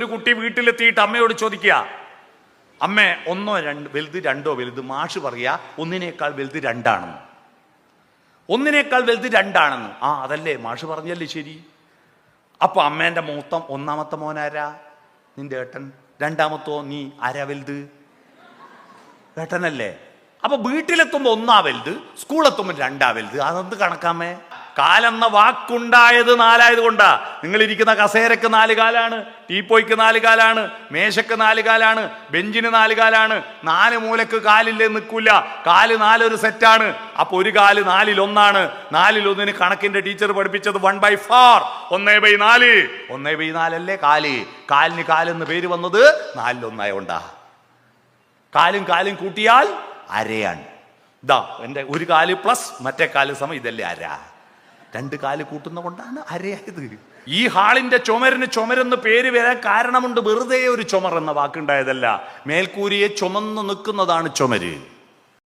ഒരു കുട്ടി വീട്ടിലെത്തിയിട്ട് അമ്മയോട് ചോദിക്കുക, അമ്മേ ഒന്നോ വലുത് രണ്ടോ വലുത്? മാഷ് പറയാ ഒന്നിനേക്കാൾ വലുത് രണ്ടാണെന്ന്. ഒന്നിനേക്കാൾ വലുത് രണ്ടാണെന്ന്. ആ അതല്ലേ മാഷ് പറഞ്ഞല്ലേ ശരി. അപ്പൊ അമ്മേന്റെ ഒന്നാമത്തെ മോനാരാ? നിന്റെ ഏട്ടൻ. രണ്ടാമത്തോ നീ? ആരാ വലുത്? ഏട്ടനല്ലേ. അപ്പൊ വീട്ടിലെത്തുമ്പോ ഒന്നാ വലുത്, സ്കൂളെത്തുമ്പോ രണ്ടാ വലുത്. അതെന്ത് കണക്കാമേ? കാലെന്ന വാക്കുണ്ടായത് 4 കൊണ്ടാ. നിങ്ങൾ ഇരിക്കുന്ന കസേരക്ക് 4 കാലാണ്, ടീപ്പോയ്ക്ക് 4 കാലാണ്, മേശക്ക് 4 കാലാണ്, ബെഞ്ചിന് 4 കാലാണ്. 4 മൂലക്ക് കാലില്ലേ നിൽക്കൂല. കാല് 4 ഒരു സെറ്റാണ്. അപ്പൊ ഒരു കാല് 4-ൽ 1 4-ൽ 1 കണക്കിന്റെ ടീച്ചർ പഠിപ്പിച്ചത് 1/4. 1/4. 1/4 അല്ലേ കാല്. കാലിന് കാലെന്ന് പേര് വന്നത് 4-ൽ 1 ആയോണ്ടാ. കാലും കാലും കൂട്ടിയാൽ അരയാണ്. ഇതാ എന്റെ ഒരു കാല് പ്ലസ് മറ്റേ കാല് സമം ഇതല്ലേ അര. 2 കാല് കൂട്ടുന്ന കൊണ്ടാണ് അരയായത്. ഈ ഹാളിന്റെ ചുമരിന് ചുമരെന്ന് പേര് വരാൻ കാരണമുണ്ട്. വെറുതെ ഒരു ചുമർ എന്ന വാക്കുണ്ടായതല്ല. മേൽക്കൂരിയെ ചുമന്ന് നിൽക്കുന്നതാണ് ചുമര്.